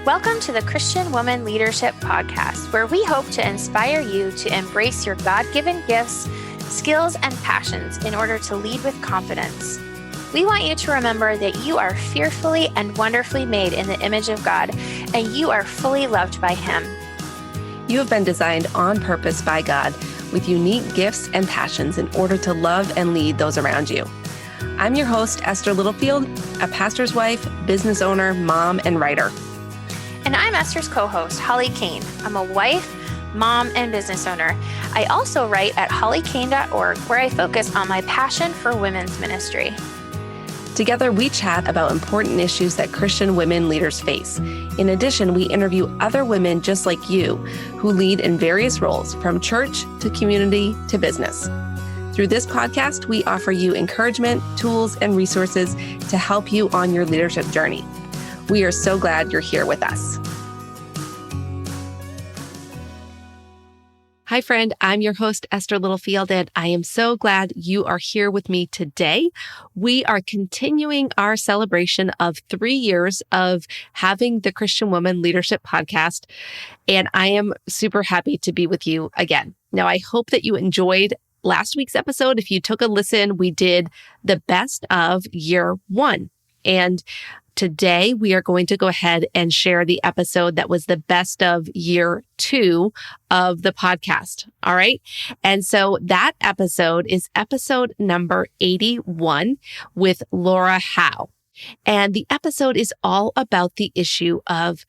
Welcome to the Christian Woman Leadership Podcast, where we hope to inspire you to embrace your God-given gifts, skills, and passions in order to lead with confidence. We want you to remember that you are fearfully and wonderfully made in the image of God, and you are fully loved by Him. You have been designed on purpose by God with unique gifts and passions in order to love and lead those around you. I'm your host, Esther Littlefield, a pastor's wife, business owner, mom, and writer. And I'm Esther's co-host, Holly Kane. I'm a wife, mom, and business owner. I also write at hollykane.org, where I focus on my passion for women's ministry. Together, we chat about important issues that Christian women leaders face. In addition, we interview other women just like you who lead in various roles, from church to community to business. Through this podcast, we offer you encouragement, tools, and resources to help you on your leadership journey. We are so glad you're here with us. Hi, friend. I'm your host, Esther Littlefield, and I am so glad you are here with me today. We are continuing our celebration of 3 years of having the Christian Woman Leadership Podcast, and I am super happy to be with you again. Now, I hope that you enjoyed last week's episode. If you took a listen, we did the best of year 1, and today, we are going to go ahead and share the episode that was the best of year 2 of the podcast. All right. And so that episode is episode number 81 with Laura Howe. And the episode is all about the issue of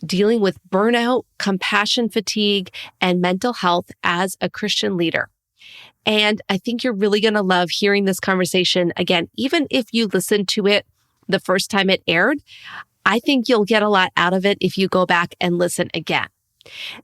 dealing with burnout, compassion fatigue, and mental health as a Christian leader. And I think you're really going to love hearing this conversation again, even if you listen to it the first time it aired. I think you'll get a lot out of it if you go back and listen again.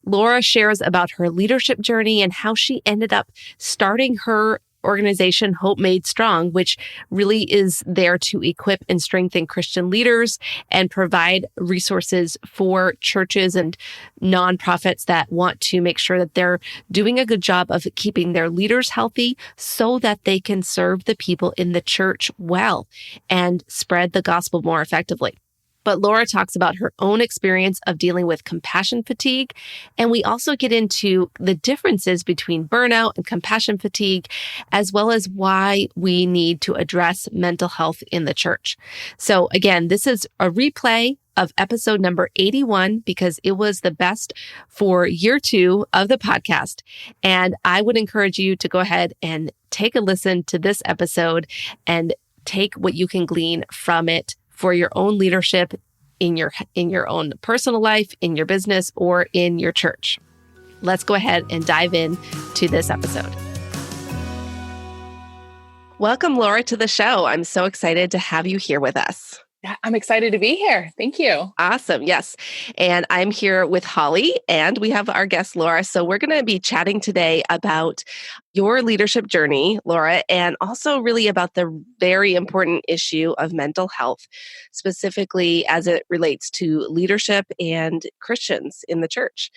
Laura shares about her leadership journey and how she ended up starting her organization, Hope Made Strong, which really is there to equip and strengthen Christian leaders and provide resources for churches and nonprofits that want to make sure that they're doing a good job of keeping their leaders healthy so that they can serve the people in the church well and spread the gospel more effectively. But Laura talks about her own experience of dealing with compassion fatigue. And we also get into the differences between burnout and compassion fatigue, as well as why we need to address mental health in the church. So again, this is a replay of episode number 81 because it was the best for year 2 of the podcast. And I would encourage you to go ahead and take a listen to this episode and take what you can glean from it for your own leadership in your own personal life, in your business, or in your church. Let's go ahead and dive in to this episode. Welcome, Laura, to the show. I'm so excited to have you here with us. Yeah, I'm excited to be here. Thank you. Awesome. Yes. And I'm here with Holly, and we have our guest, Laura. So we're going to be chatting today about your leadership journey, Laura, and also really about the very important issue of mental health, specifically as it relates to leadership and Christians in the church.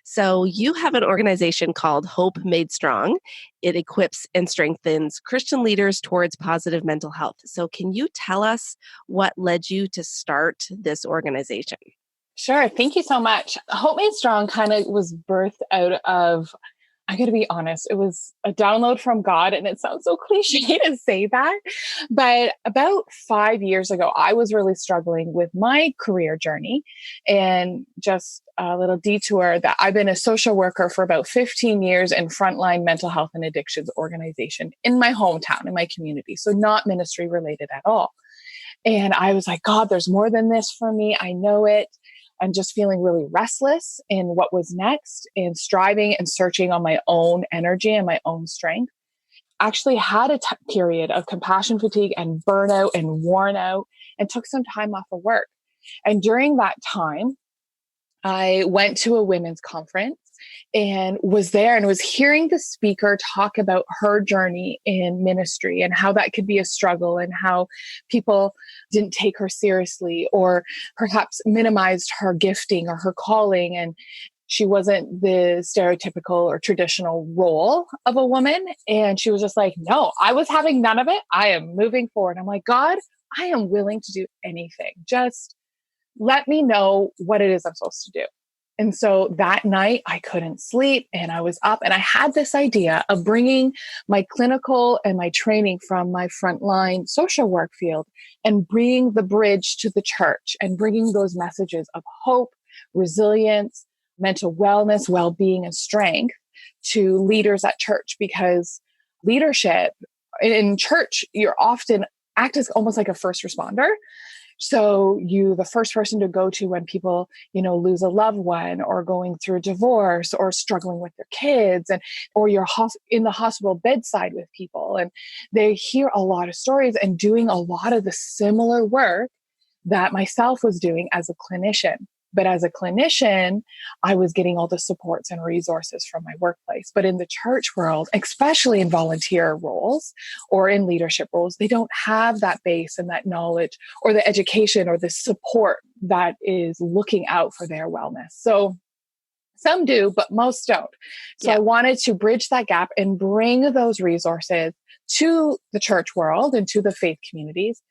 So you have an organization called Hope Made Strong. It equips and strengthens Christian leaders towards positive mental health. So can you tell us what led you to start this organization? Sure. Thank you so much. Hope Made Strong kind of was birthed out of, I got to be honest, it was a download from God, and it sounds so cliche to say that, but about 5 years ago, I was really struggling with my career journey. And just a little detour, that I've been a social worker for about 15 years in frontline mental health and addictions organization in my hometown, in my community. So not ministry related at all. And I was like, God, there's more than this for me. I know it. I'm just feeling really restless in what was next, and striving and searching on my own energy and my own strength. Actually had a period of compassion fatigue and burnout and worn out, and took some time off of work. And during that time, I went to a women's conference and was there and was hearing the speaker talk about her journey in ministry and how that could be a struggle, and how people didn't take her seriously or perhaps minimized her gifting or her calling. And she wasn't the stereotypical or traditional role of a woman. And she was just like, no, I was having none of it. I am moving forward. I'm like, God, I am willing to do anything. Just let me know what it is I'm supposed to do. And so that night I couldn't sleep and I was up and I had this idea of bringing my clinical and my training from my frontline social work field and bringing the bridge to the church and bringing those messages of hope, resilience, mental wellness, well-being, and strength to leaders at church, because leadership in church, you're often act as almost like a first responder. So you, the first person to go to when people, lose a loved one or going through divorce or struggling with their kids, and or you're in the hospital bedside with people, and they hear a lot of stories and doing a lot of the similar work that myself was doing as a clinician. But as a clinician, I was getting all the supports and resources from my workplace. But in the church world, especially in volunteer roles or in leadership roles, they don't have that base and that knowledge or the education or the support that is looking out for their wellness. So some do, but most don't. So I wanted to bridge that gap and bring those resources to the church world and to the faith communities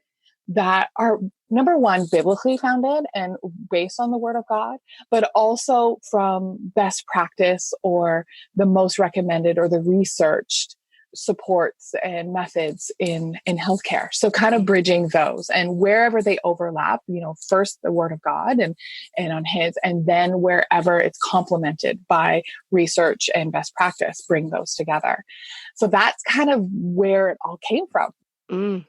that are, number one, biblically founded and based on the Word of God, but also from best practice or the most recommended or the researched supports and methods in healthcare. So kind of bridging those, and wherever they overlap, first the Word of God and on His, and then wherever it's complemented by research and best practice, bring those together. So that's kind of where it all came from.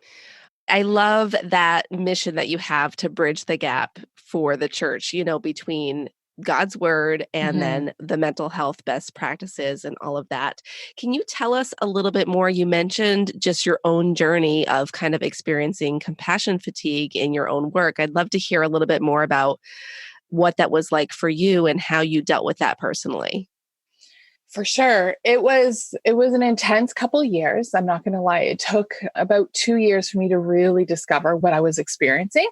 I love that mission that you have to bridge the gap for the church, between God's word and then the mental health best practices and all of that. Can you tell us a little bit more? You mentioned just your own journey of kind of experiencing compassion fatigue in your own work. I'd love to hear a little bit more about what that was like for you and how you dealt with that personally. For sure. It was an intense couple of years. I'm not going to lie. It took about 2 years for me to really discover what I was experiencing.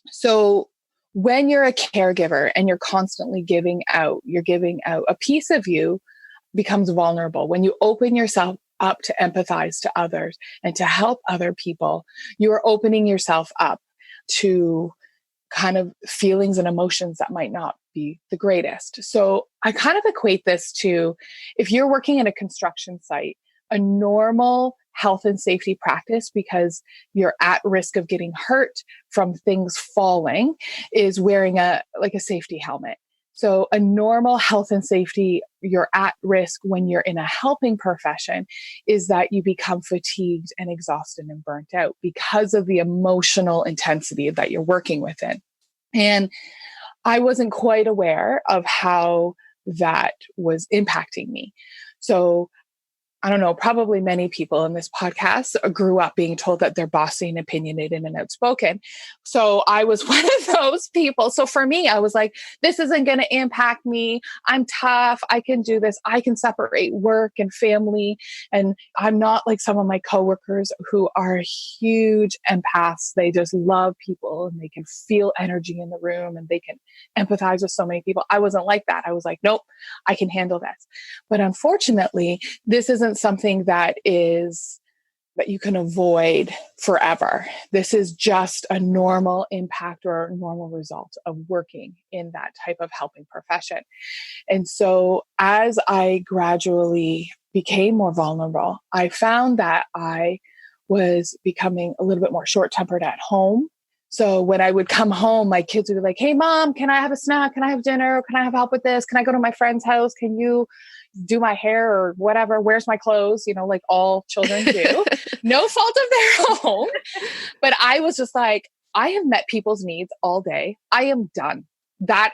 So when you're a caregiver and you're constantly giving out, a piece of you becomes vulnerable. When you open yourself up to empathize to others and to help other people, you are opening yourself up to kind of feelings and emotions that might not be the greatest. So I kind of equate this to, if you're working in a construction site, a normal health and safety practice, because you're at risk of getting hurt from things falling, is wearing a safety helmet. So a normal health and safety, you're at risk when you're in a helping profession, is that you become fatigued and exhausted and burnt out because of the emotional intensity that you're working within. And I wasn't quite aware of how that was impacting me. So I don't know, probably many people in this podcast grew up being told that they're bossy and opinionated and outspoken. So I was one of those people. So for me, I was like, this isn't going to impact me. I'm tough. I can do this. I can separate work and family. And I'm not like some of my coworkers who are huge empaths. They just love people and they can feel energy in the room and they can empathize with so many people. I wasn't like that. I was like, nope, I can handle this. But unfortunately, this isn't something that you can avoid forever. This is just a normal impact or a normal result of working in that type of helping profession. And so as I gradually became more vulnerable, I found that I was becoming a little bit more short-tempered at home. So when I would come home, my kids would be like, hey, Mom, can I have a snack? Can I have dinner? Can I have help with this? Can I go to my friend's house? Can you do my hair or whatever? Where's my clothes? Like all children do. No fault of their own. But I was just like, I have met people's needs all day. I am done.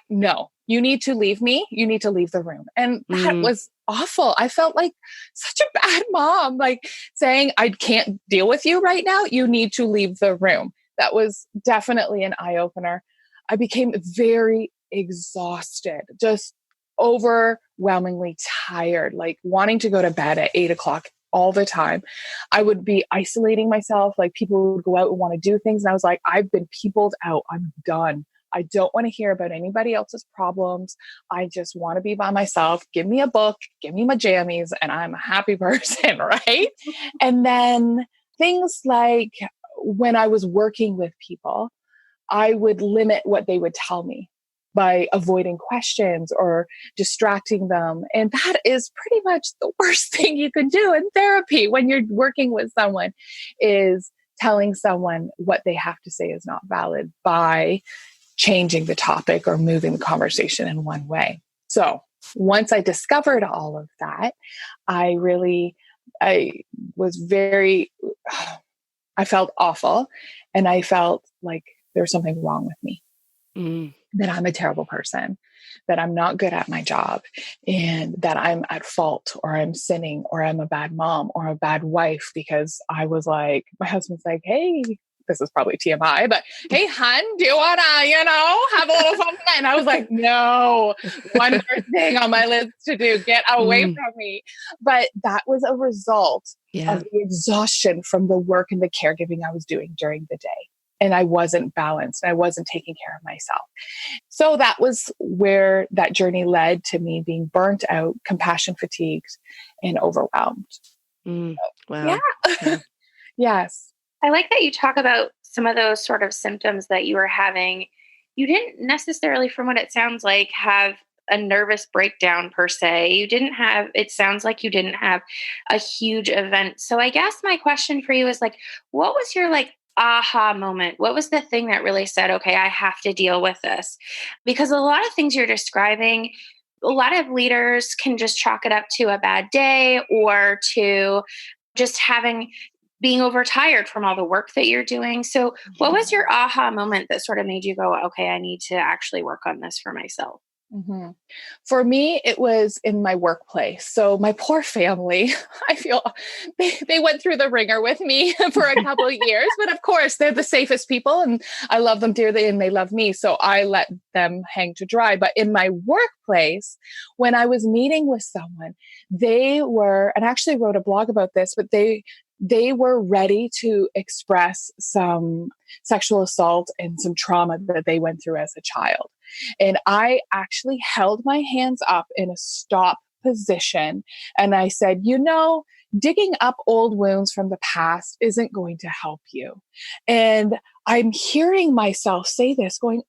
No, you need to leave me. You need to leave the room. And that was awful. I felt like such a bad mom, like saying, I can't deal with you right now. You need to leave the room. That was definitely an eye-opener. I became very exhausted, just overwhelmingly tired, like wanting to go to bed at 8:00 all the time. I would be isolating myself. Like people would go out and want to do things. And I was like, I've been peopled out. I'm done. I don't want to hear about anybody else's problems. I just want to be by myself. Give me a book, give me my jammies, and I'm a happy person, right? And then things like when I was working with people, I would limit what they would tell me by avoiding questions or distracting them. And that is pretty much the worst thing you can do in therapy when you're working with someone, is telling someone what they have to say is not valid by changing the topic or moving the conversation in one way. So once I discovered all of that, I felt awful, and I felt like there was something wrong with me. That I'm a terrible person, that I'm not good at my job, and that I'm at fault, or I'm sinning, or I'm a bad mom or a bad wife, because I was like, my husband's like, hey, this is probably TMI, but hey, hun, do you want to, have a little fun tonight? And I was like, no, one more thing on my list to do, get away from me. But that was a result of the exhaustion from the work and the caregiving I was doing during the day. And I wasn't balanced. I wasn't taking care of myself. So that was where that journey led to me being burnt out, compassion fatigued, and overwhelmed. Wow. Yeah. Yes. I like that you talk about some of those sort of symptoms that you were having. You didn't necessarily, from what it sounds like, have a nervous breakdown per se. It sounds like you didn't have a huge event. So I guess my question for you is like, what was your aha moment? What was the thing that really said, okay, I have to deal with this? Because a lot of things you're describing, a lot of leaders can just chalk it up to a bad day or to just being overtired from all the work that you're doing. So what was your aha moment that sort of made you go, okay, I need to actually work on this for myself? Mm-hmm. For me, it was in my workplace. So my poor family, I feel they went through the ringer with me for a couple of years, but of course they're the safest people and I love them dearly and they love me. So I let them hang to dry. But in my workplace, when I was meeting with someone, they were, and I actually wrote a blog about this, but they were ready to express some sexual assault and some trauma that they went through as a child. And I actually held my hands up in a stop position. And I said, digging up old wounds from the past isn't going to help you. And I'm hearing myself say this going,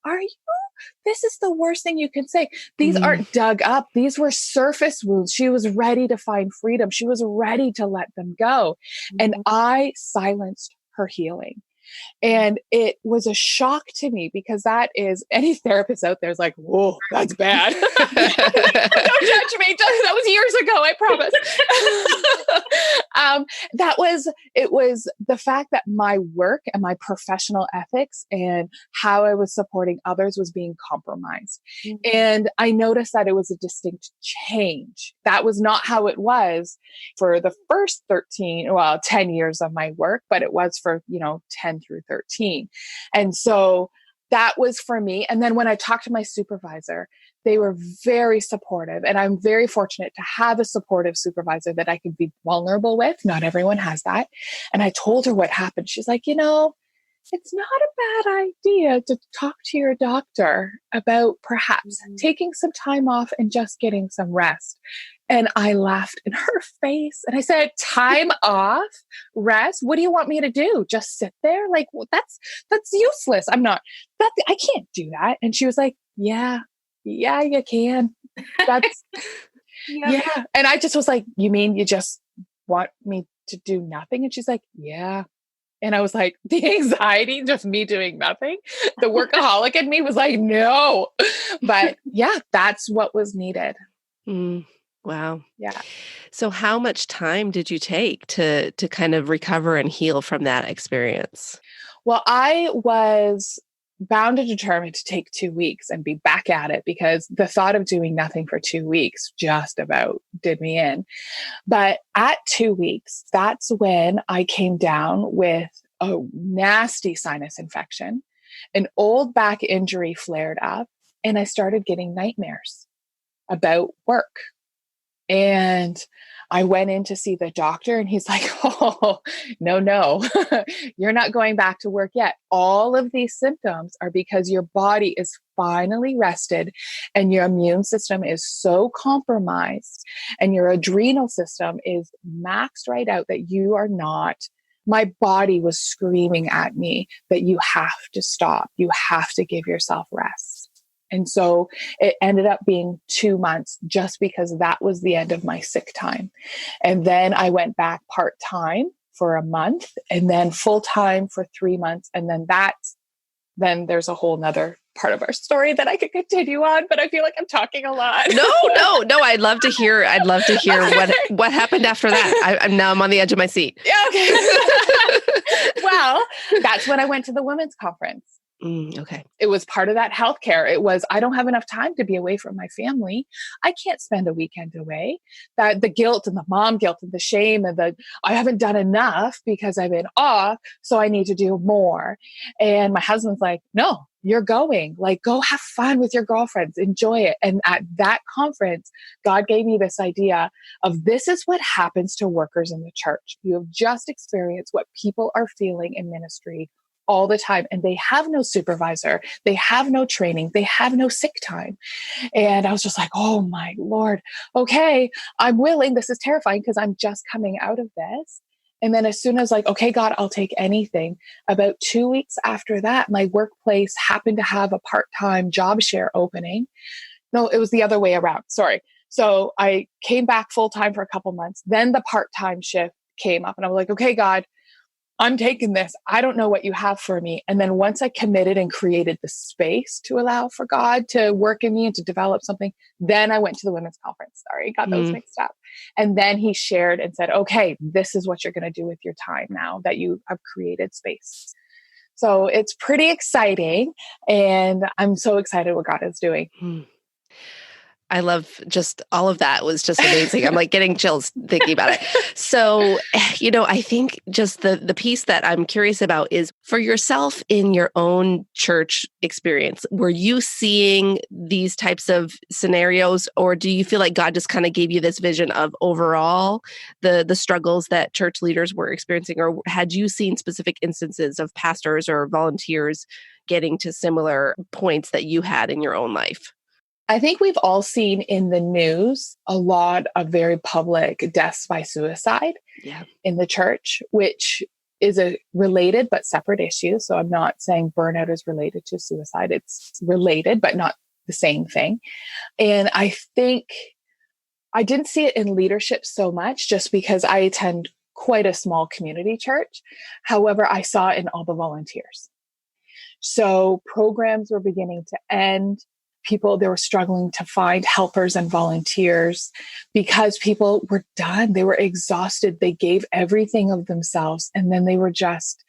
this is the worst thing you can say. These aren't dug up. These were surface wounds. She was ready to find freedom. She was ready to let them go. And I silenced her healing. And it was a shock to me because that is, any therapist out there is like, whoa, that's bad. Don't judge me. That was years ago, I promise. It was the fact that my work and my professional ethics and how I was supporting others was being compromised. And I noticed that it was a distinct change. That was not how it was for the first 10 years of my work, but it was for, 10 through 13. And so that was for me. And then when I talked to my supervisor, they were very supportive. And I'm very fortunate to have a supportive supervisor that I could be vulnerable with. Not everyone has that. And I told her what happened. She's like, it's not a bad idea to talk to your doctor about perhaps taking some time off and just getting some rest. And I laughed in her face and I said, time off, rest. What do you want me to do? Just sit there? Like, that's useless. I can't do that. And she was like, yeah, you can. That's, yeah. And I just was like, you mean you just want me to do nothing? And she's like, yeah. And I was like, the anxiety, just me doing nothing. The workaholic in me was like, no. But yeah, that's what was needed. Wow. Yeah. So how much time did you take to kind of recover and heal from that experience? Well, I was bound and determined to take 2 weeks and be back at it because the thought of doing nothing for 2 weeks just about did me in. But at 2 weeks, that's when I came down with a nasty sinus infection, an old back injury flared up, and I started getting nightmares about work. And I went in to see the doctor and he's like, oh, no, you're not going back to work yet. All of these symptoms are because your body is finally rested and your immune system is so compromised and your adrenal system is maxed right out that you are not my body was screaming at me that you have to stop. You have to give yourself rest. And so it ended up being 2 months just because that was the end of my sick time. And then I went back part-time for a month and then full-time for 3 months. And then there's a whole nother part of our story that I could continue on, but I feel like I'm talking a lot. No. I'd love to hear what happened after that. I'm on the edge of my seat. Yeah, okay. Well, that's when I went to the women's conference. Okay. It was part of that healthcare. It was, I don't have enough time to be away from my family. I can't spend a weekend away. That the guilt and the mom guilt and the shame and I haven't done enough because I've been off. So I need to do more. And my husband's like, no, you're going. Like, go have fun with your girlfriends. Enjoy it. And at that conference, God gave me this idea of this is what happens to workers in the church. You have just experienced what people are feeling in ministry all the time. And they have no supervisor. They have no training. They have no sick time. And I was just like, oh my Lord, okay, I'm willing. This is terrifying because I'm just coming out of this. And then as soon as like, okay, God, I'll take anything. About 2 weeks after that, my workplace happened to have a part-time job share opening. No, it was the other way around. Sorry. So I came back full-time for a couple months. Then the part-time shift came up and I was like, okay, God, I'm taking this. I don't know what you have for me. And then once I committed and created the space to allow for God to work in me and to develop something, then I went to the women's conference. Sorry, got those mixed up. And then he shared and said, okay, this is what you're going to do with your time now that you have created space. So it's pretty exciting. And I'm so excited what God is doing. I love just all of that was just amazing. I'm like getting chills thinking about it. So, I think just the piece that I'm curious about is for yourself in your own church experience, were you seeing these types of scenarios, or do you feel like God just kind of gave you this vision of overall the struggles that church leaders were experiencing, or had you seen specific instances of pastors or volunteers getting to similar points that you had in your own life? I think we've all seen in the news a lot of very public deaths by suicide in the church, which is a related but separate issue. So I'm not saying burnout is related to suicide. It's related, but not the same thing. And I think I didn't see it in leadership so much just because I attend quite a small community church. However, I saw it in all the volunteers. So programs were beginning to end. They were struggling to find helpers and volunteers because people were done. They were exhausted. They gave everything of themselves. And then they were just,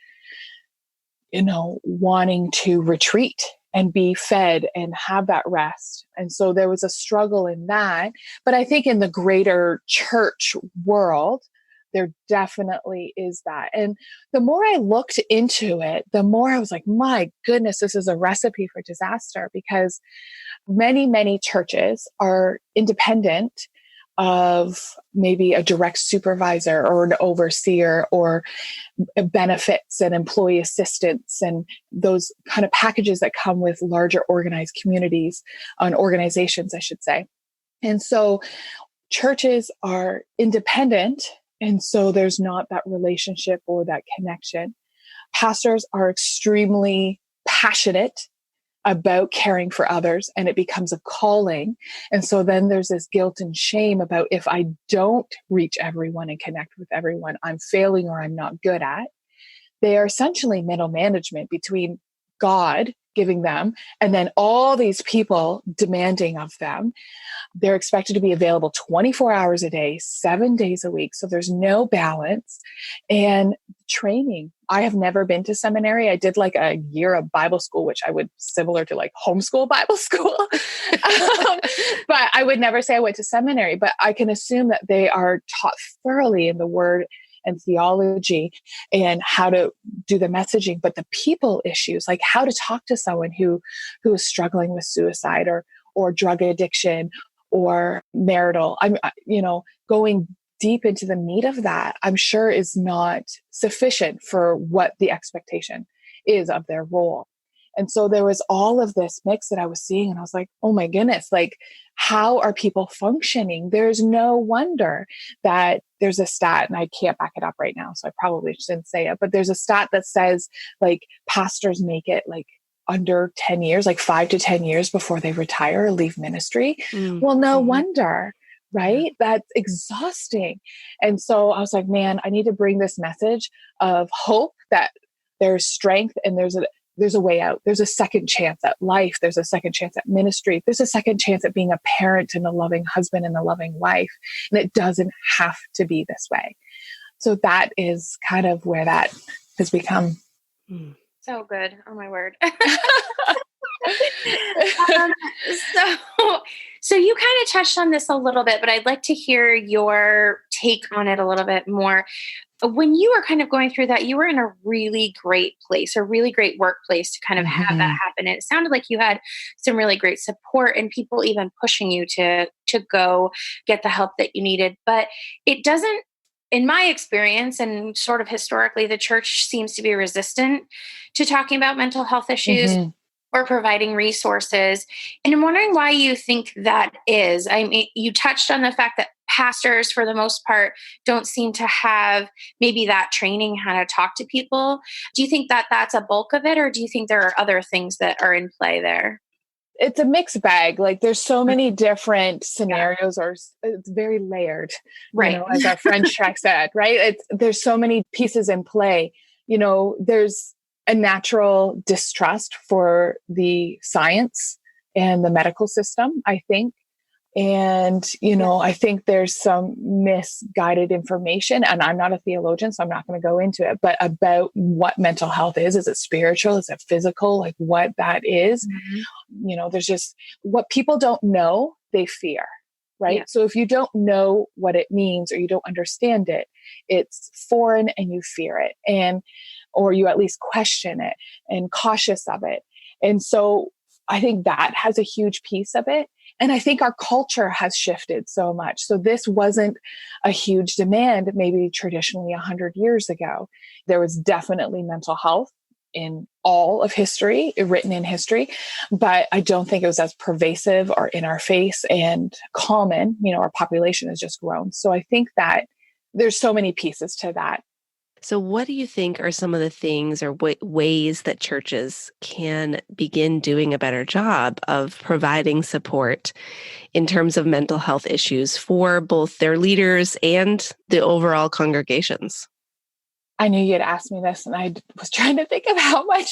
wanting to retreat and be fed and have that rest. And so there was a struggle in that. But I think in the greater church world, there definitely is that. And the more I looked into it, the more I was like, my goodness, this is a recipe for disaster, because many, many churches are independent of maybe a direct supervisor or an overseer or benefits and employee assistance and those kind of packages that come with larger organized communities and organizations, I should say. And so churches are independent. And so there's not that relationship or that connection. Pastors are extremely passionate about caring for others, and it becomes a calling. And so then there's this guilt and shame about if I don't reach everyone and connect with everyone, I'm failing or I'm not good at. They are essentially middle management between God giving them and then all these people demanding of them. They're expected to be available 24 hours a day, 7 days a week. So there's no balance. And training. I have never been to seminary. I did like a year of Bible school, which I would similar to like homeschool Bible school. But I would never say I went to seminary, but I can assume that they are taught thoroughly in the word and theology and how to do the messaging, but the people issues, like how to talk to someone who is struggling with suicide or drug addiction or marital, going deep into the meat of that, I'm sure is not sufficient for what the expectation is of their role. And so there was all of this mix that I was seeing, and I was like, oh my goodness, like, how are people functioning? There's no wonder that there's a stat, and I can't back it up right now, so I probably shouldn't say it, but there's a stat that says like pastors make it like under 10 years, like 5 to 10 years before they retire or leave ministry. Well, no wonder, right? That's exhausting. And so I was like, man, I need to bring this message of hope that there's strength and there's a way out. There's a second chance at life. There's a second chance at ministry. There's a second chance at being a parent and a loving husband and a loving wife. And it doesn't have to be this way. So that is kind of where that has become. So good. Oh my word. So you kind of touched on this a little bit, but I'd like to hear your take on it a little bit more. When you were kind of going through that, you were in a really great place, a really great workplace to kind of have that happen. And it sounded like you had some really great support and people even pushing you to go get the help that you needed. But it doesn't, in my experience and sort of historically, the church seems to be resistant to talking about mental health issues or providing resources. And I'm wondering why you think that is. I mean, you touched on the fact that pastors, for the most part, don't seem to have maybe that training how to talk to people. Do you think that that's a bulk of it, or do you think there are other things that are in play there? It's a mixed bag. Like there's so many different scenarios, or it's very layered, right? You know, as our friend Shrek said, right? There's so many pieces in play. You know, there's a natural distrust for the science and the medical system, I think. And, you know, I think there's some misguided information, and I'm not a theologian, so I'm not going to go into it, but about what mental health is. Is it spiritual? Is it physical? Like what that is. You know, there's just what people don't know, they fear, right? Yeah. So if you don't know what it means or you don't understand it, it's foreign and you fear it, or you at least question it and cautious of it. And so I think that has a huge piece of it. And I think our culture has shifted so much. So this wasn't a huge demand, maybe traditionally 100 years ago. There was definitely mental health in all of history, written in history, but I don't think it was as pervasive or in our face and common. You know, our population has just grown. So I think that there's so many pieces to that. So what do you think are some of the things or ways that churches can begin doing a better job of providing support in terms of mental health issues for both their leaders and the overall congregations? I knew you'd ask me this, and I was trying to think of how much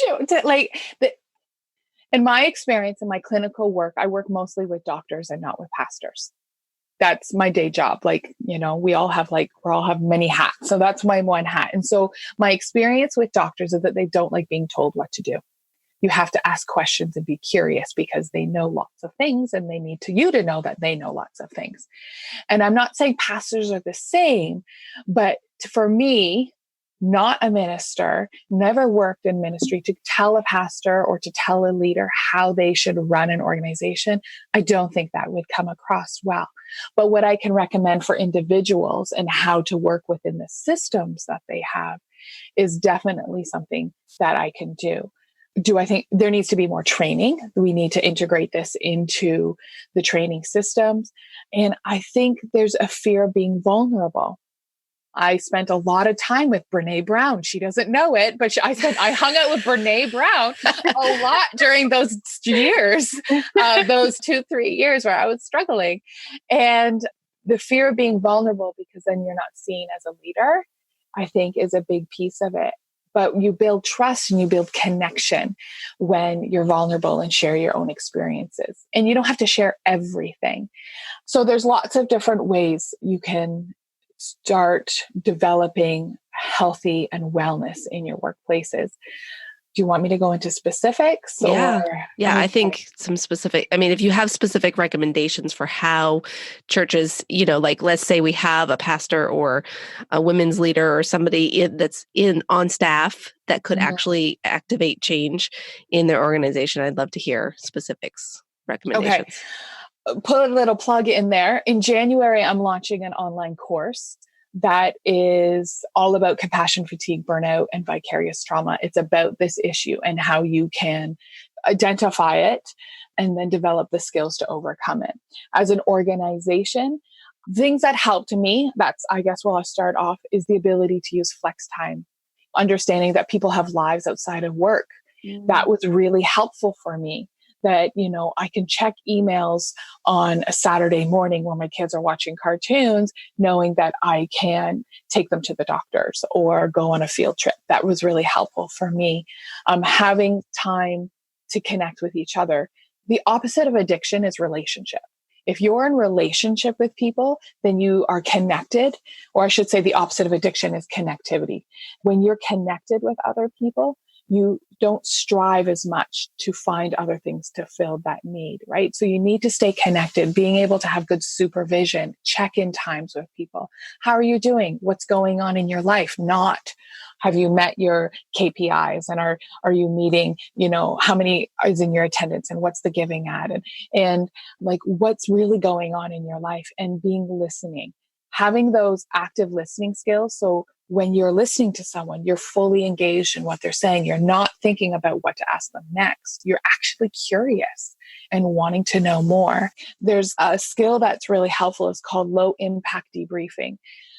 in my experience, in my clinical work, I work mostly with doctors and not with pastors. That's my day job. Like, you know, we all have many hats. So that's my one hat. And so my experience with doctors is that they don't like being told what to do. You have to ask questions and be curious because they know lots of things and they need you to know that they know lots of things. And I'm not saying pastors are the same, but for me, not a minister, never worked in ministry, to tell a pastor or to tell a leader how they should run an organization, I don't think that would come across well. But what I can recommend for individuals and how to work within the systems that they have is definitely something that I can do. Do I think there needs to be more training? We need to integrate this into the training systems. And I think there's a fear of being vulnerable. I spent a lot of time with Brene Brown. She doesn't know it, but I hung out with Brene Brown a lot during those years, those 2-3 years where I was struggling. And the fear of being vulnerable, because then you're not seen as a leader, I think is a big piece of it. But you build trust and you build connection when you're vulnerable and share your own experiences. And you don't have to share everything. So there's lots of different ways you can start developing healthy and wellness in your workplaces. Do you want me to go into specifics? Yeah, I think some specific, I mean, if you have specific recommendations for how churches, you know, like let's say we have a pastor or a women's leader or somebody that's on staff that could actually activate change in their organization. I'd love to hear specifics, recommendations. Okay. Put a little plug in there. In January, I'm launching an online course that is all about compassion fatigue, burnout, and vicarious trauma. It's about this issue and how you can identify it and then develop the skills to overcome it. As an organization, things that helped me, that's, I guess, where I'll start off, is the ability to use flex time, understanding that people have lives outside of work. That was really helpful for me. That, I can check emails on a Saturday morning when my kids are watching cartoons, knowing that I can take them to the doctors or go on a field trip. That was really helpful for me. Having time to connect with each other. The opposite of addiction is relationship. If you're in relationship with people, then you are connected, or I should say the opposite of addiction is connectivity. When you're connected with other people, you don't strive as much to find other things to fill that need, right? So you need to stay connected, being able to have good supervision, check-in times with people. How are you doing? What's going on in your life? Not, have you met your KPIs, and are you meeting, how many is in your attendance, and what's the giving at, and like what's really going on in your life, and being listening, having those active listening skills. So when you're listening to someone, you're fully engaged in what they're saying. You're not thinking about what to ask them next. You're actually curious and wanting to know more. There's a skill that's really helpful. It's called low impact debriefing.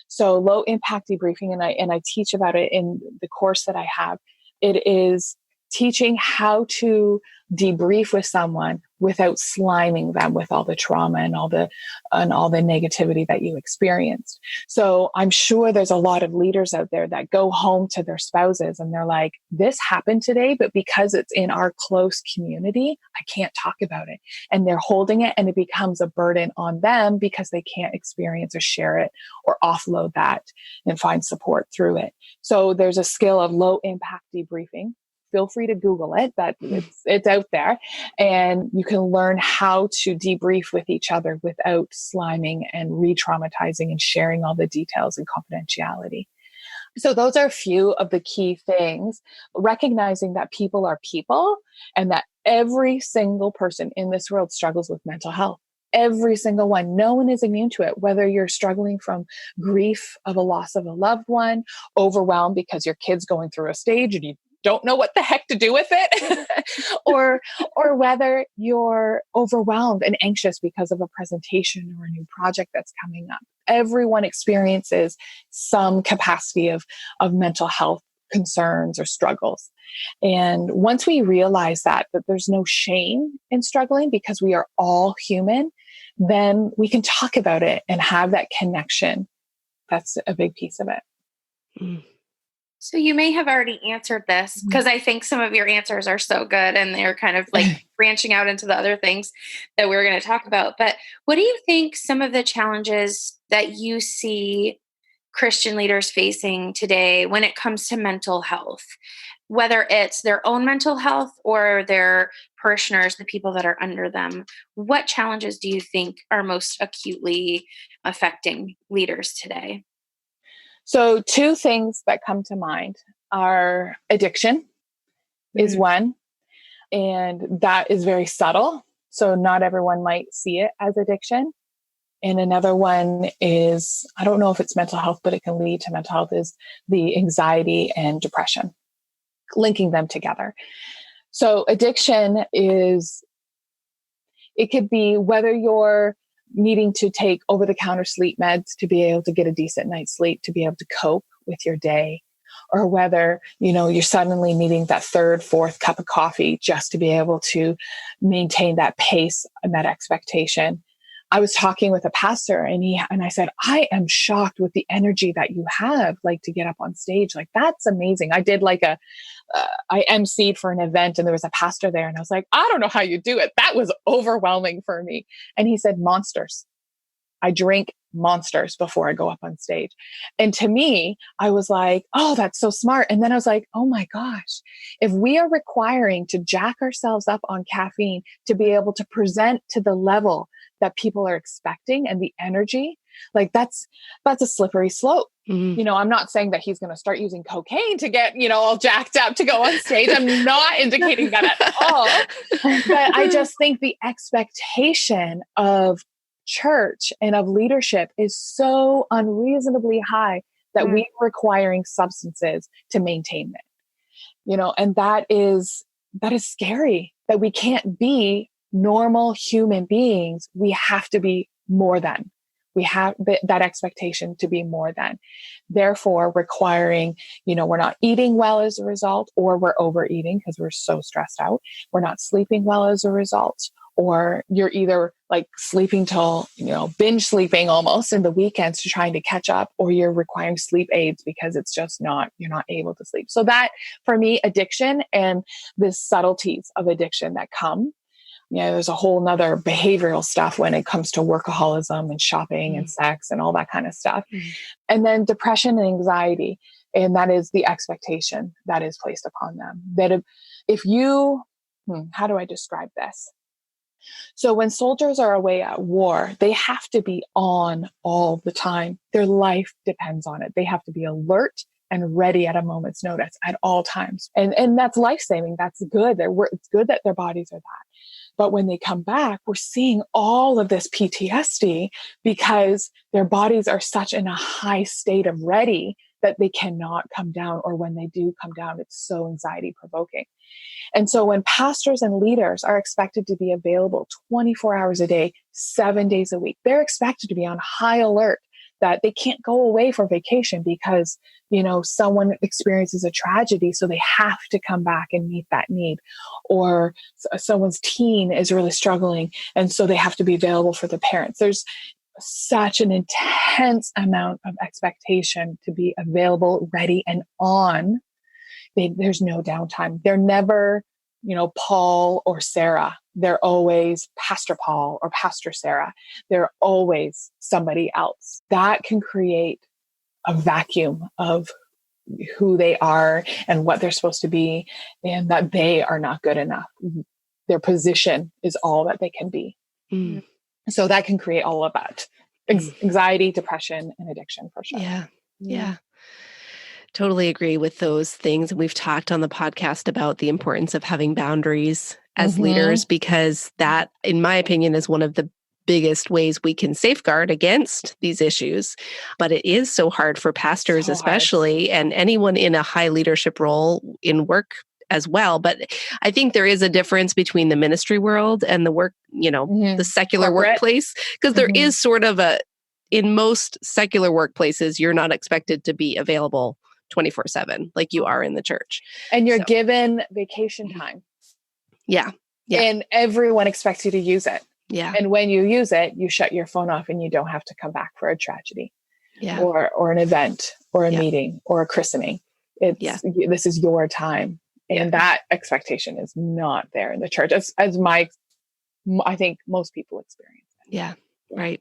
So low impact debriefing, and I teach about it in the course that I have. It is teaching how to debrief with someone without sliming them with all the trauma and all the negativity that you experienced. So I'm sure there's a lot of leaders out there that go home to their spouses and they're like, this happened today, but because it's in our close community, I can't talk about it. And they're holding it, and it becomes a burden on them because they can't experience or share it or offload that and find support through it. So there's a skill of low impact debriefing. Feel free to Google it. That it's out there, and you can learn how to debrief with each other without sliming and re-traumatizing and sharing all the details and confidentiality. So those are a few of the key things. Recognizing that people are people, and that every single person in this world struggles with mental health. Every single one. No one is immune to it, whether you're struggling from grief of a loss of a loved one, overwhelmed because your kid's going through a stage and you don't know what the heck to do with it, or whether you're overwhelmed and anxious because of a presentation or a new project that's coming up. Everyone experiences some capacity of mental health concerns or struggles. And once we realize that there's no shame in struggling because we are all human, then we can talk about it and have that connection. That's a big piece of it. Mm. So you may have already answered this, because I think some of your answers are so good and they're kind of like branching out into the other things that we're going to talk about. But what do you think some of the challenges that you see Christian leaders facing today when it comes to mental health, whether it's their own mental health or their parishioners, the people that are under them? What challenges do you think are most acutely affecting leaders today? So two things that come to mind are addiction is one, and that is very subtle. So not everyone might see it as addiction. And another one is, I don't know if it's mental health, but it can lead to mental health, is the anxiety and depression, linking them together. So addiction is, it could be whether you're needing to take over-the-counter sleep meds to be able to get a decent night's sleep, to be able to cope with your day, or whether, you're suddenly needing that third, fourth cup of coffee just to be able to maintain that pace and that expectation. I was talking with a pastor and I said, I am shocked with the energy that you have, like, to get up on stage. Like, that's amazing. I did I emceed for an event and there was a pastor there and I was like, I don't know how you do it. That was overwhelming for me. And he said, monsters. I drink monsters before I go up on stage. And to me, I was like, oh, that's so smart. And then I was like, oh my gosh, if we are requiring to jack ourselves up on caffeine to be able to present to the level that people are expecting and the energy, like that's a slippery slope. Mm-hmm. I'm not saying that he's going to start using cocaine to get, all jacked up to go on stage. I'm not indicating that at all. But I just think the expectation of church and of leadership is so unreasonably high that we are requiring substances to maintain it. And that is scary, that we can't be normal human beings. We have to be more than. We have that expectation to be more than. Therefore, requiring, we're not eating well as a result, or we're overeating because we're so stressed out. We're not sleeping well as a result, or you're either like sleeping till, binge sleeping almost in the weekends to trying to catch up, or you're requiring sleep aids because it's just you're not able to sleep. So that, for me, addiction and the subtleties of addiction that come. There's a whole nother behavioral stuff when it comes to workaholism and shopping and sex and all that kind of stuff. And then depression and anxiety. And that is the expectation that is placed upon them. That if you, how do I describe this? So when soldiers are away at war, they have to be on all the time. Their life depends on it. They have to be alert and ready at a moment's notice at all times. And that's life-saving. That's good. It's good that their bodies are that. But when they come back, we're seeing all of this PTSD because their bodies are such in a high state of ready that they cannot come down. Or when they do come down, it's so anxiety provoking. And so when pastors and leaders are expected to be available 24 hours a day, 7 days a week, they're expected to be on high alert that they can't go away for vacation because, someone experiences a tragedy. So they have to come back and meet that need, or someone's teen is really struggling. And so they have to be available for the parents. There's such an intense amount of expectation to be available, ready, and on. There's no downtime. They're never, Paul or Sarah. They're always Pastor Paul or Pastor Sarah. They're always somebody else. That can create a vacuum of who they are and what they're supposed to be, and that they are not good enough. Their position is all that they can be. So that can create all of that. Anxiety, depression, and addiction, for sure. Yeah. Totally agree with those things. We've talked on the podcast about the importance of having boundaries as leaders, because that, in my opinion, is one of the biggest ways we can safeguard against these issues. But it is so hard for pastors, especially, and anyone in a high leadership role in work as well. But I think there is a difference between the ministry world and the work, the secular workplace, because there is sort of in most secular workplaces, you're not expected to be available 24/7 like you are in the church. And you're given vacation time. Yeah. And everyone expects you to use it. Yeah. And when you use it, you shut your phone off and you don't have to come back for a tragedy or an event or a meeting or a christening. This is your time. And that expectation is not there in the church as I think most people experience it. Yeah. Right.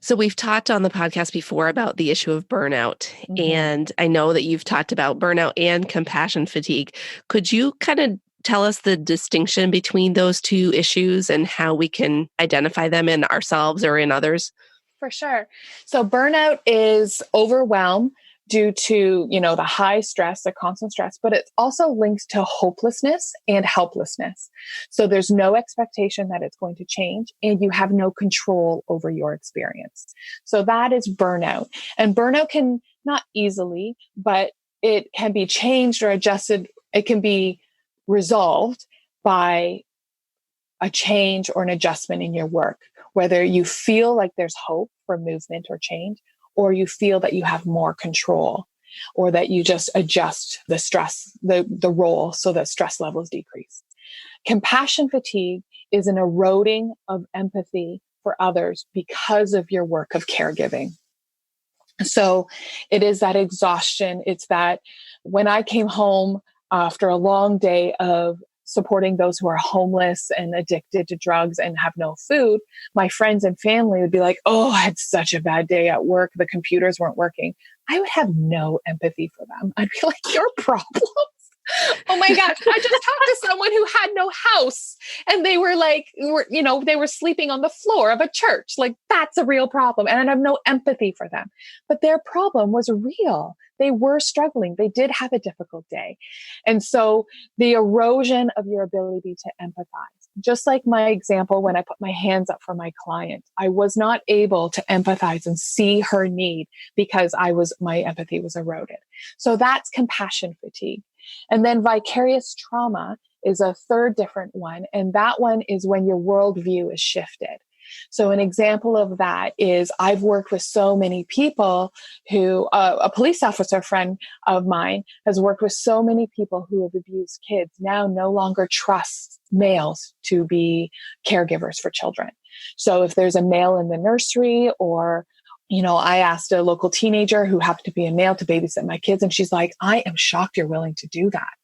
So we've talked on the podcast before about the issue of burnout. And I know that you've talked about burnout and compassion fatigue. Could you kind of tell us the distinction between those two issues and how we can identify them in ourselves or in others? For sure. So burnout is overwhelm due to, the high stress, the constant stress, but it's also linked to hopelessness and helplessness. So there's no expectation that it's going to change, and you have no control over your experience. So that is burnout. And burnout can not easily, but it can be changed or adjusted. It can be resolved by a change or an adjustment in your work, whether you feel like there's hope for movement or change, or you feel that you have more control, or that you just adjust the stress, the role, so that stress levels decrease. Compassion fatigue is an eroding of empathy for others because of your work of caregiving. So it is that exhaustion. It's that when I came home after a long day of supporting those who are homeless and addicted to drugs and have no food, my friends and family would be like, "Oh, I had such a bad day at work. The computers weren't working." I would have no empathy for them. I'd be like, "Your problems." Oh my gosh. I just talked to someone who had no house, and they were like, they were sleeping on the floor of a church. Like, that's a real problem. And I have no empathy for them, but their problem was real. They were struggling. They did have a difficult day. And so the erosion of your ability to empathize, just like my example, when I put my hands up for my client, I was not able to empathize and see her need because my empathy was eroded. So that's compassion fatigue. And then vicarious trauma is a third different one. And that one is when your worldview is shifted. So an example of that is I've worked with so many people who, a police officer friend of mine has worked with so many people who have abused kids, now no longer trusts males to be caregivers for children. So if there's a male in the nursery, or I asked a local teenager who happened to be a male to babysit my kids, and she's like, I am shocked you're willing to do that.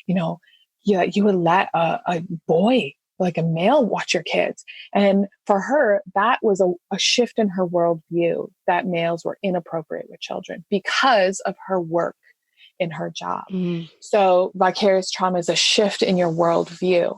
You would let a boy, like a male, watch your kids. And for her, that was a shift in her worldview, that males were inappropriate with children because of her work in her job. So vicarious trauma is a shift in your worldview.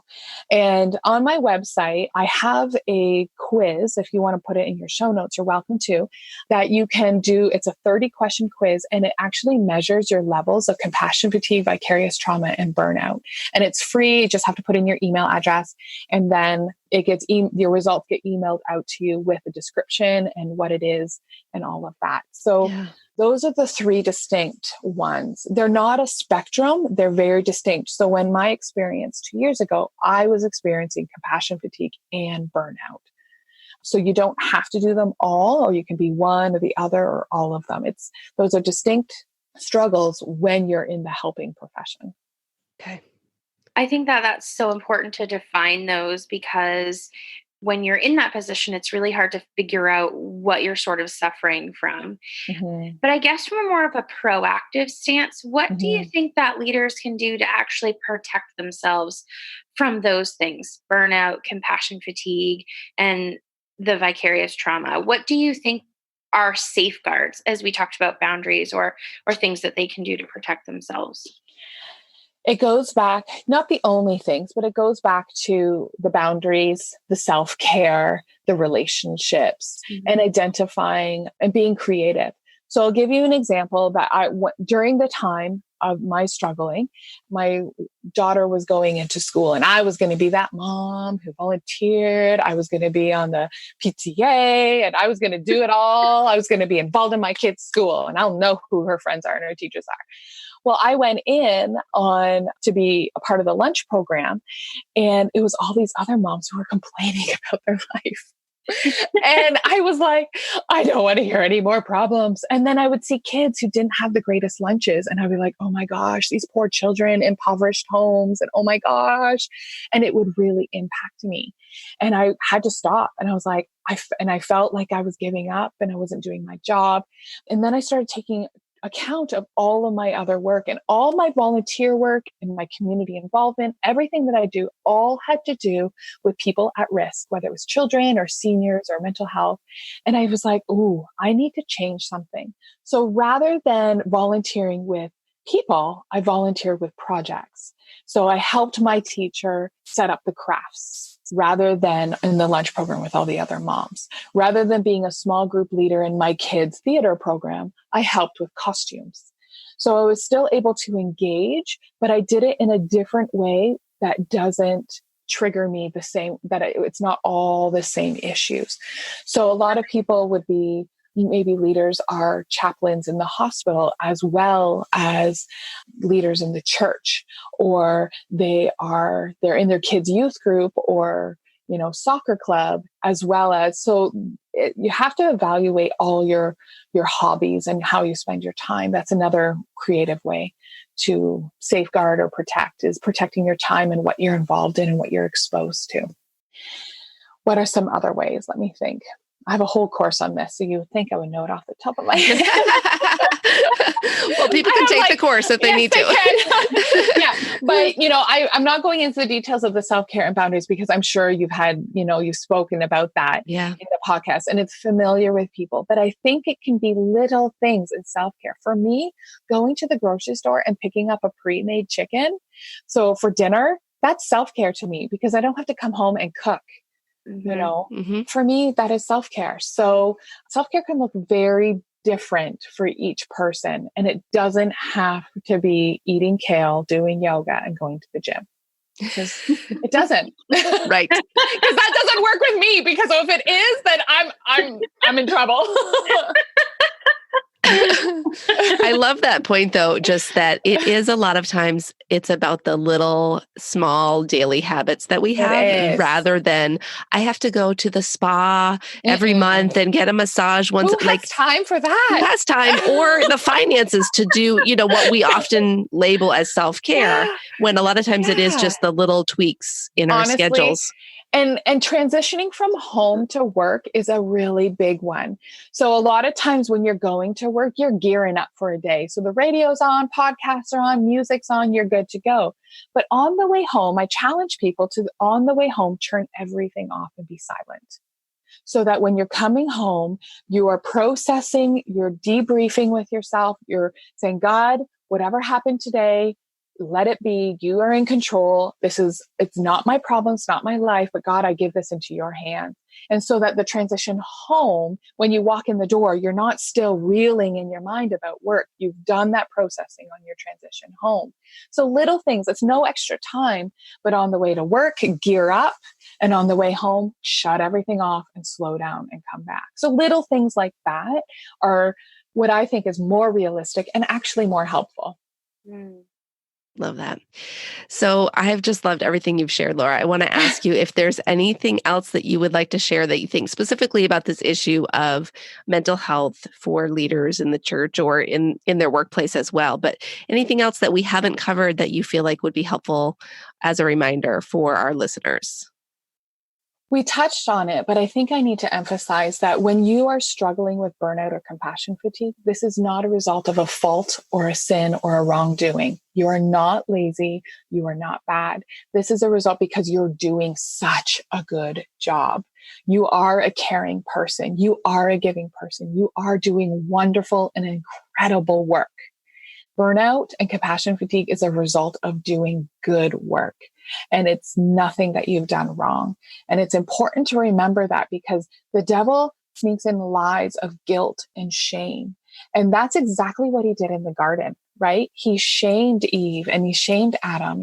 And on my website, I have a quiz. If you want to put it in your show notes, you're welcome to, that you can do. It's a 30-question quiz, and it actually measures your levels of compassion fatigue, vicarious trauma, and burnout. And it's free. You just have to put in your email address, and then it gets your results get emailed out to you with a description and what it is and all of that. So those are the three distinct ones. They're not a spectrum. They're very distinct. So when my experience 2 years ago, I was experiencing compassion fatigue and burnout. So you don't have to do them all, or you can be one or the other or all of them. Those are distinct struggles when you're in the helping profession. Okay. I think that that's so important to define those, because when you're in that position, it's really hard to figure out what you're sort of suffering from. Mm-hmm. But I guess from more of a proactive stance, what do you think that leaders can do to actually protect themselves from those things, burnout, compassion fatigue, and the vicarious trauma? What do you think are safeguards, as we talked about boundaries, or things that they can do to protect themselves? It goes back, not the only things, but it goes back to the boundaries, the self-care, the relationships, and identifying and being creative. So I'll give you an example that during the time of my struggling, my daughter was going into school, and I was going to be that mom who volunteered. I was going to be on the PTA, and I was going to do it all. I was going to be involved in my kid's school, and I'll know who her friends are and her teachers are. Well, I went in to be a part of the lunch program, and it was all these other moms who were complaining about their life. And I was like, I don't want to hear any more problems. And then I would see kids who didn't have the greatest lunches, and I'd be like, oh my gosh, these poor children, impoverished homes, and oh my gosh. And it would really impact me. And I had to stop. And I was like, I felt like I was giving up and I wasn't doing my job. And then I started taking account of all of my other work, and all my volunteer work and my community involvement. Everything that I do all had to do with people at risk, whether it was children or seniors or mental health. And I was like, ooh, I need to change something. So rather than volunteering with people, I volunteered with projects. So I helped my teacher set up the crafts, rather than in the lunch program with all the other moms. Rather than being a small group leader in my kids' theater program, I helped with costumes. So I was still able to engage, but I did it in a different way that doesn't trigger me the same, that it's not all the same issues. So a lot of people would be, maybe leaders are chaplains in the hospital as well as leaders in the church, or they're in their kids' youth group, or, soccer club, as well as, so you have to evaluate all your hobbies and how you spend your time. That's another creative way to safeguard or protect, is protecting your time and what you're involved in and what you're exposed to. What are some other ways? Let me think. I have a whole course on this, so you would think I would know it off the top of my head. Well, people can take the course if they need to. Yeah. But, I'm not going into the details of the self-care and boundaries, because I'm sure you've spoken about that in the podcast, and it's familiar with people. But I think it can be little things in self-care. For me, going to the grocery store and picking up a pre-made chicken, so for dinner, that's self-care to me, because I don't have to come home and cook. For me, that is self-care. So self-care can look very different for each person, and it doesn't have to be eating kale, doing yoga, and going to the gym. Because it doesn't. Right. Because that doesn't work with me, because if it is, then I'm in trouble. I love that point, though, just that it is a lot of times it's about the little small daily habits that we have rather than I have to go to the spa every month and get a massage once. Who has time for that? Who has time or the finances to do, what we often label as self-care when a lot of times it is just the little tweaks in our schedules. And transitioning from home to work is a really big one. So a lot of times when you're going to work, you're gearing up for a day. So the radio's on, podcasts are on, music's on, you're good to go. But on the way home, I challenge people to, on the way home, turn everything off and be silent. So that when you're coming home, you are processing, you're debriefing with yourself, you're saying, God, whatever happened today, let it be. You are in control. It's not my problem. It's not my life, but God, I give this into your hands. And so that the transition home, when you walk in the door, you're not still reeling in your mind about work. You've done that processing on your transition home. So little things, it's no extra time, but on the way to work, gear up. And on the way home, shut everything off and slow down and come back. So little things like that are what I think is more realistic and actually more helpful. Love that. So I have just loved everything you've shared, Laura. I want to ask you if there's anything else that you would like to share that you think specifically about this issue of mental health for leaders in the church or in their workplace as well. But anything else that we haven't covered that you feel like would be helpful as a reminder for our listeners? We touched on it, but I think I need to emphasize that when you are struggling with burnout or compassion fatigue, this is not a result of a fault or a sin or a wrongdoing. You are not lazy. You are not bad. This is a result because you're doing such a good job. You are a caring person. You are a giving person. You are doing wonderful and incredible work. Burnout and compassion fatigue is a result of doing good work. And it's nothing that you've done wrong. And it's important to remember that because the devil sneaks in lies of guilt and shame. And that's exactly what he did in the garden, right? He shamed Eve and he shamed Adam,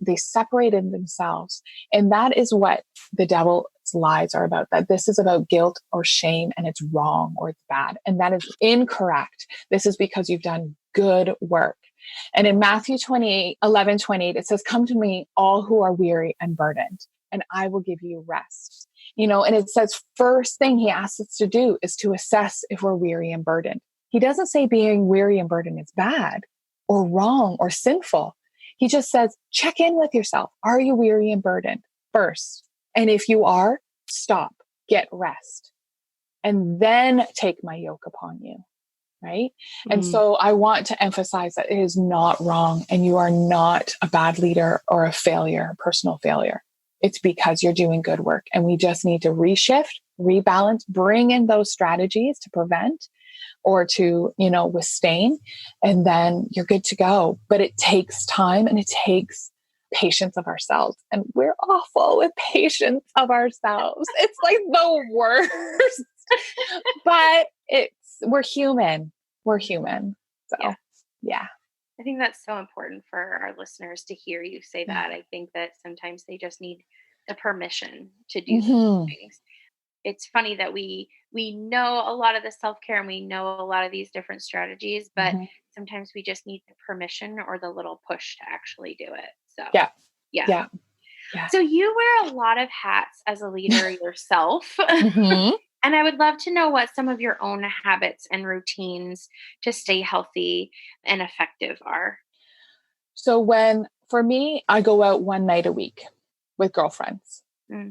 they separated themselves. And that is what the devil's lies are about, that this is about guilt or shame and it's wrong or it's bad. And that is incorrect. This is because you've done good work. And in Matthew 11:28, it says, come to me, all who are weary and burdened, and I will give you rest. And it says, first thing he asks us to do is to assess if we're weary and burdened. He doesn't say being weary and burdened is bad or wrong or sinful. He just says, check in with yourself. Are you weary and burdened first? And if you are, stop, get rest, and then take my yoke upon you. Right. And so I want to emphasize that it is not wrong and you are not a bad leader or a failure, a personal failure. It's because you're doing good work and we just need to reshift, rebalance, bring in those strategies to prevent or to, withstand, and then you're good to go. But it takes time and it takes patience of ourselves. And we're awful with patience of ourselves. It's like the worst, but we're human. We're human. So, yeah. I think that's so important for our listeners to hear you say that. I think that sometimes they just need the permission to do those things. It's funny that we know a lot of the self-care and we know a lot of these different strategies, but sometimes we just need the permission or the little push to actually do it. So, yeah. So you wear a lot of hats as a leader yourself. And I would love to know what some of your own habits and routines to stay healthy and effective are. So for me, I go out one night a week with girlfriends.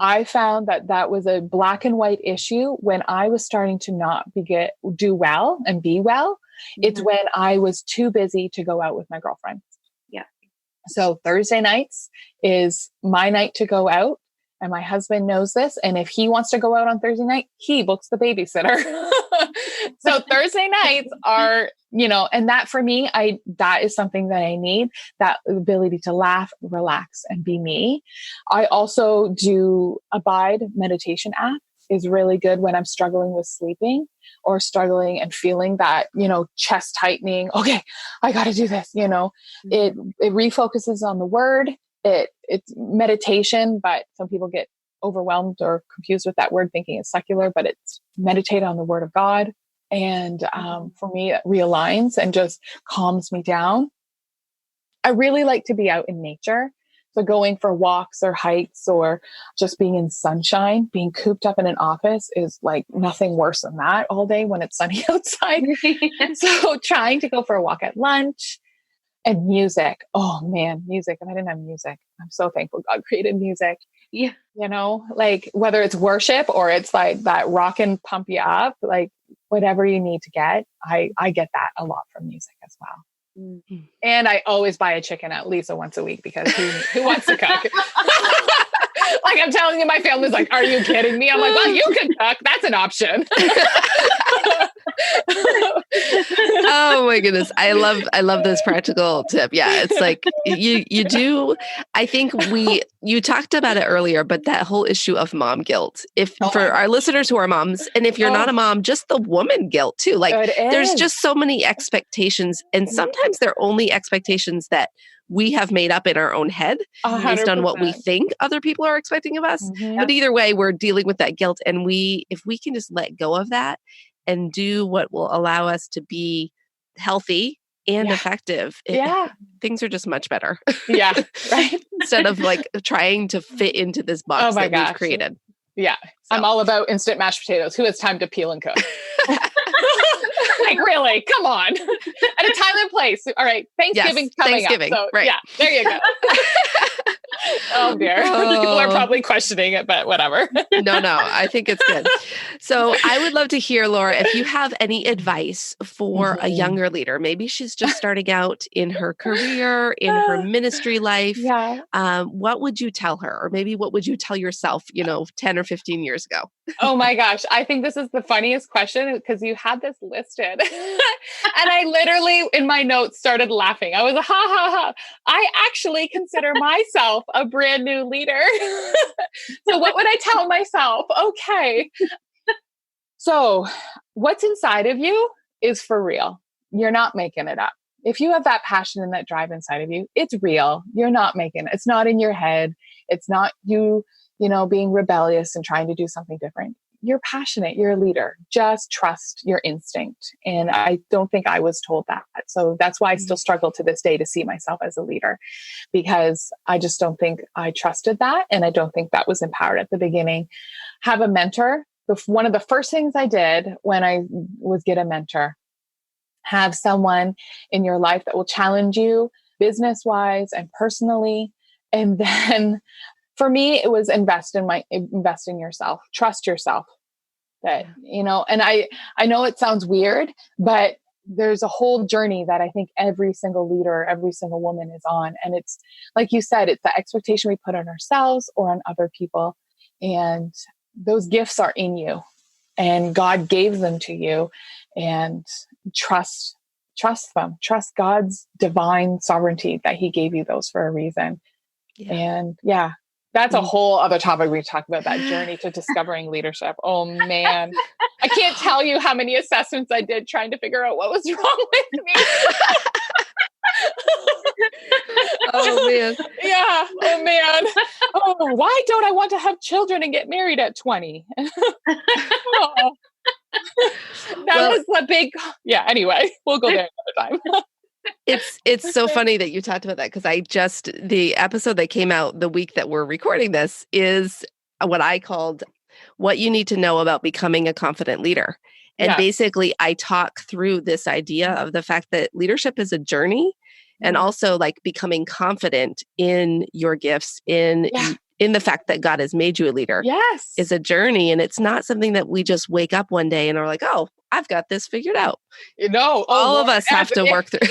I found that was a black and white issue when I was starting to not do well and be well. It's when I was too busy to go out with my girlfriends. Yeah. So Thursday nights is my night to go out. And my husband knows this. And if he wants to go out on Thursday night, he books the babysitter. So Thursday nights are, and that for me, that is something that I need, that ability to laugh, relax, and be me. I also do Abide meditation app is really good when I'm struggling with sleeping or struggling and feeling that, chest tightening. Okay, I got to do this. It refocuses on the word. it's meditation, but some people get overwhelmed or confused with that word, thinking it's secular, but it's meditate on the word of God. And for me, it realigns and just calms me down. I really like to be out in nature. So going for walks or hikes or just being in sunshine, being cooped up in an office is like nothing worse than that all day when it's sunny outside. So trying to go for a walk at lunch. And music. Oh man, music. If I didn't have music, I'm so thankful God created music. Yeah. You know, like whether it's worship or it's like that rock and pump you up, like whatever you need to get. I get that a lot from music as well. Mm-hmm. And I always buy a chicken at least once a week because who wants to cook? Like I'm telling you, my family's like, are you kidding me? I'm like, well, you can cook. That's an option. Oh my goodness. I love this practical tip. Yeah. It's like you do. I think you talked about it earlier, but that whole issue of mom guilt, for our listeners who are moms, and if you're not a mom, just the woman guilt too. Like there's just so many expectations, and sometimes they're only expectations that we have made up in our own head 100%. Based on what we think other people are expecting of us. Mm-hmm. But either way, we're dealing with that guilt. And if we can just let go of that and do what will allow us to be healthy and effective, things are just much better. Yeah. Right. Instead of like trying to fit into this box that we've created. Yeah. So. I'm all about instant mashed potatoes. Who has time to peel and cook? Like really, come on. At a time and place. All right. Thanksgiving's coming up. So, right. Yeah, there you go. Oh dear. People are probably questioning it, but whatever. No, I think it's good. So I would love to hear, Laura, if you have any advice for a younger leader. Maybe she's just starting out in her career, in her ministry life. Yeah. What would you tell her? Or maybe what would you tell yourself, 10 or 15 years ago? Oh my gosh. I think this is the funniest question because you had this listed. And I literally in my notes started laughing. I was ha ha ha. I actually consider myself a brand new leader. So what would I tell myself? Okay. So what's inside of you is for real. You're not making it up. If you have that passion and that drive inside of you, it's real. You're not making it. It's not in your head. It's not you, being rebellious and trying to do something different. You're passionate. You're a leader. Just trust your instinct. And I don't think I was told that. So that's why I still struggle to this day to see myself as a leader, because I just don't think I trusted that. And I don't think that was empowered at the beginning. Have a mentor. One of the first things I did when I was get a mentor, have someone in your life that will challenge you business-wise and personally. And then for me, it was invest in yourself, trust yourself. That, and I know it sounds weird, but there's a whole journey that I think every single leader, every single woman is on. And it's like you said, it's the expectation we put on ourselves or on other people. And those gifts are in you and God gave them to you, and trust them, trust God's divine sovereignty that he gave you those for a reason. Yeah. And that's a whole other topic. We talked about that journey to discovering leadership. Oh man, I can't tell you how many assessments I did trying to figure out what was wrong with me. Oh man. Yeah. Oh man. Oh, why don't I want to have children and get married at 20? Oh. That was the big. Yeah. Anyway, we'll go there another time. It's so funny that you talked about that, because the episode that came out the week that we're recording this is what I called what you need to know about becoming a confident leader. And basically I talk through this idea of the fact that leadership is a journey, and also like becoming confident in your gifts, in the fact that God has made you a leader is a journey. And it's not something that we just wake up one day and are like, oh, I've got this figured out. All of us have to work through.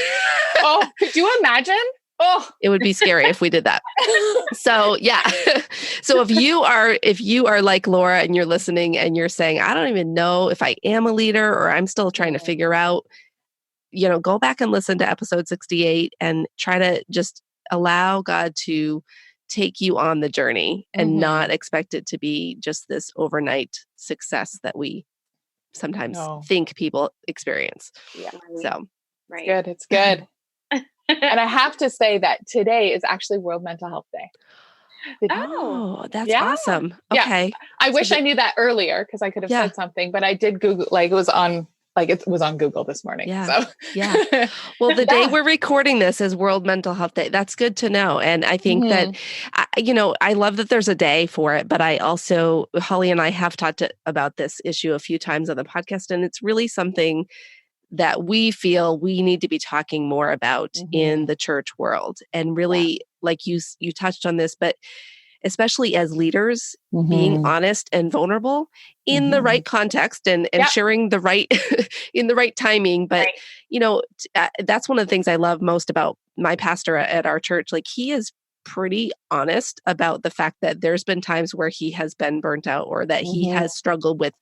Oh, could you imagine? Oh, it would be scary if we did that. So so if you are like Laura and you're listening and you're saying, I don't even know if I am a leader, or I'm still trying to figure out, go back and listen to episode 68 and try to just allow God to take you on the journey and not expect it to be just this overnight success that we sometimes think people experience. Yeah. So right. Good. It's good. And I have to say that today is actually World Mental Health Day. Oh, that's Yeah. awesome. Yeah. Okay. I wish I knew that earlier because I could have said something, but I did Google, it was on Google this morning. Yeah. So Yeah. Well, the day we're recording this is World Mental Health Day. That's good to know. And I think that, I love that there's a day for it, but I also, Holly and I have talked about this issue a few times on the podcast, and it's really something that we feel we need to be talking more about in the church world. And really, like you touched on this, but especially as leaders, being honest and vulnerable in the right context and sharing the right in the right timing. But, that's one of the things I love most about my pastor at our church. Like, he is pretty honest about the fact that there's been times where he has been burnt out or that he has struggled with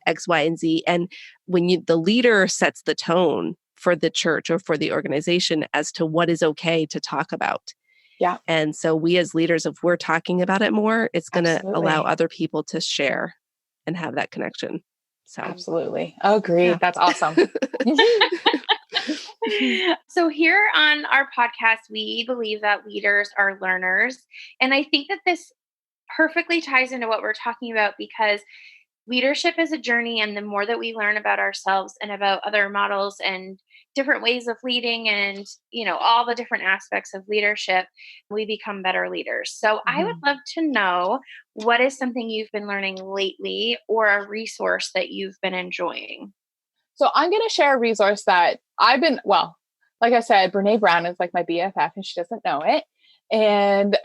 X, Y, and Z. And when the leader sets the tone for the church or for the organization as to what is okay to talk about. Yeah. And so we as leaders, if we're talking about it more, it's going to allow other people to share and have that connection. So absolutely. Agreed. Yeah. That's awesome. So here on our podcast, we believe that leaders are learners. And I think that this perfectly ties into what we're talking about, because leadership is a journey. And the more that we learn about ourselves and about other models and different ways of leading and, all the different aspects of leadership, we become better leaders. So I would love to know, what is something you've been learning lately or a resource that you've been enjoying? So I'm going to share a resource that like I said, Brene Brown is like my BFF and she doesn't know it. And,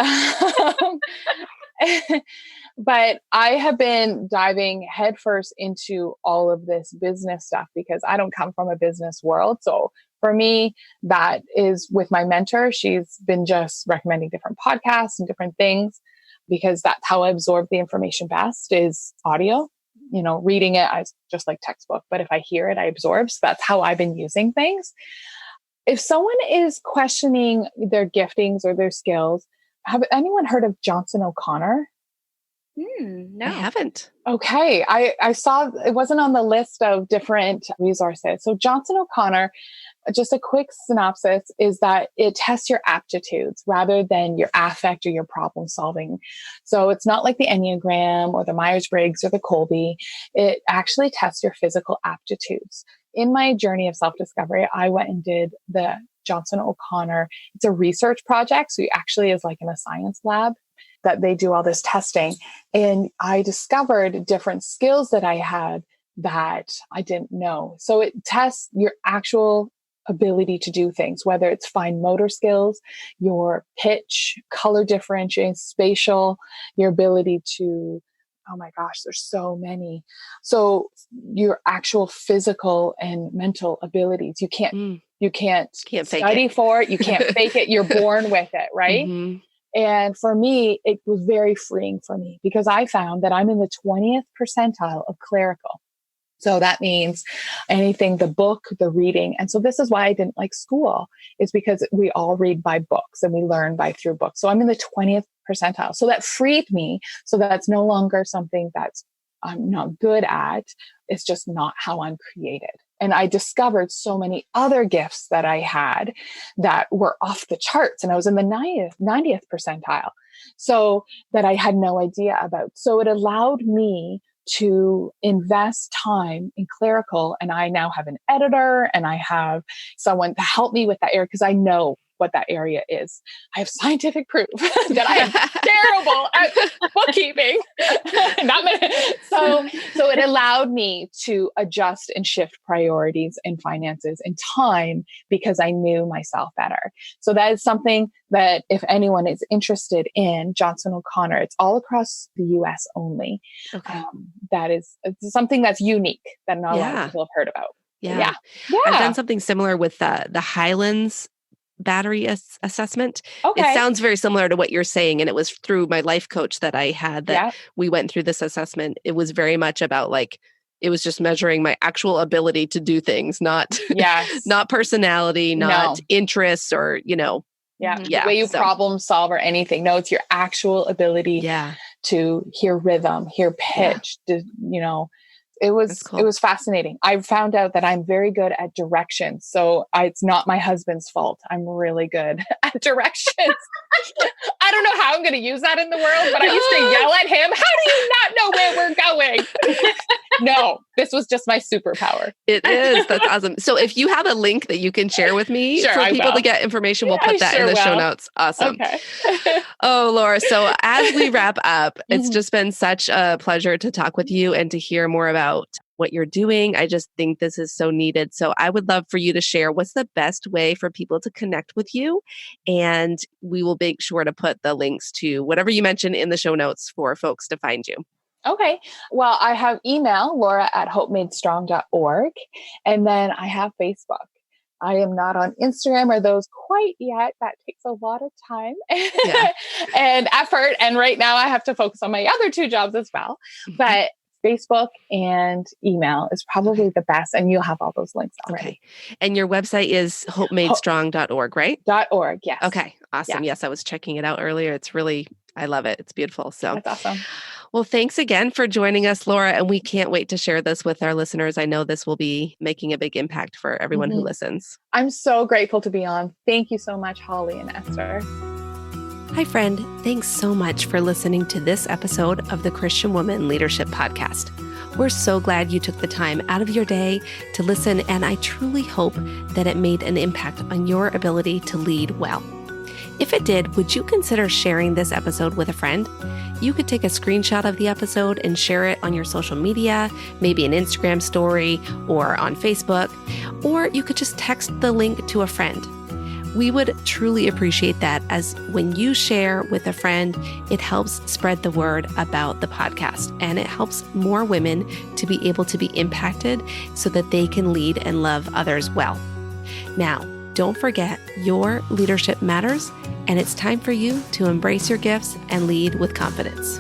but I have been diving headfirst into all of this business stuff because I don't come from a business world. So for me, that is with my mentor. She's been just recommending different podcasts and different things because that's how I absorb the information best, is audio. Reading it, I just like textbook, but if I hear it, I absorb. So that's how I've been using things. If someone is questioning their giftings or their skills, have anyone heard of Johnson O'Connor? No, I haven't. Okay. I saw it wasn't on the list of different resources. So Johnson O'Connor, just a quick synopsis, is that it tests your aptitudes rather than your affect or your problem solving. So it's not like the Enneagram or the Myers-Briggs or the Kolbe. It actually tests your physical aptitudes. In my journey of self-discovery, I went and did the Johnson O'Connor. It's a research project. So it actually is like in a science lab that they do all this testing. And I discovered different skills that I had that I didn't know. So it tests your actual ability to do things, whether it's fine motor skills, your pitch, color differentiation, spatial, your ability to, oh my gosh, there's so many. So your actual physical and mental abilities, you can't study for it. You can't fake it. You're born with it. Right. And for me, it was very freeing for me because I found that I'm in the 20th percentile of clerical. So that means anything, the book, the reading. And so this is why I didn't like school, is because we all read by books and we learn through books. So I'm in the 20th percentile. So that freed me. So that's no longer something that's I'm not good at. It's just not how I'm created. And I discovered so many other gifts that I had that were off the charts. And I was in the 90th percentile. So that I had no idea about. So it allowed me to invest time in clerical. And I now have an editor and I have someone to help me with that area because I know what that area is. I have scientific proof that I am terrible at bookkeeping. So it allowed me to adjust and shift priorities and finances and time because I knew myself better. So that is something that if anyone is interested in, Johnson O'Connor, it's all across the US only. Okay. That is something that's unique that not a lot of people have heard about. Yeah. I've done something similar with the Highlands battery assessment. Okay. It sounds very similar to what you're saying. And it was through my life coach that I had that we went through this assessment. It was very much about it was just measuring my actual ability to do things, not personality, not interests or, the way you problem solve or anything. No, it's your actual ability to hear rhythm, hear pitch, to, It That's was cool. it was fascinating. I found out that I'm very good at directions. So it's not my husband's fault. I'm really good at directions. I don't know how I'm going to use that in the world, but I used to yell at him, "How do you not know where we're going?" No, this was just my superpower. It is. That's awesome. So if you have a link that you can share with me Sure, for I people will. to get information, we'll I put that in sure the show will. notes. Awesome. Okay. Oh, Laura. So as we wrap up, it's Mhm. just been such a pleasure to talk with you and to hear more about what you're doing. I just think this is so needed. So I would love for you to share what's the best way for people to connect with you. And we will make sure to put the links to whatever you mentioned in the show notes for folks to find you. Okay. Well, I have email, laura@hopemadestrong.org. And then I have Facebook. I am not on Instagram or those quite yet. That takes a lot of time Yeah. and effort. And right now I have to focus on my other two jobs as well. Mhm. But Facebook and email is probably the best. And you'll have all those links already. Okay. And your website is hopemadestrong.org, right? .org. Yes. Okay. Awesome. Yeah. Yes, I was checking it out earlier. It's really, I love it. It's beautiful. So, That's awesome. well, thanks again for joining us, Laura. And we can't wait to share this with our listeners. I know this will be making a big impact for everyone who listens. I'm so grateful to be on. Thank you so much, Holly and Esther. Hi, friend. Thanks so much for listening to this episode of the Christian Woman Leadership Podcast. We're so glad you took the time out of your day to listen, and I truly hope that it made an impact on your ability to lead well. If it did, would you consider sharing this episode with a friend? You could take a screenshot of the episode and share it on your social media, maybe an Instagram story or on Facebook, or you could just text the link to a friend. We would truly appreciate that, as when you share with a friend, it helps spread the word about the podcast, and it helps more women to be able to be impacted so that they can lead and love others well. Now, don't forget, your leadership matters, and it's time for you to embrace your gifts and lead with confidence.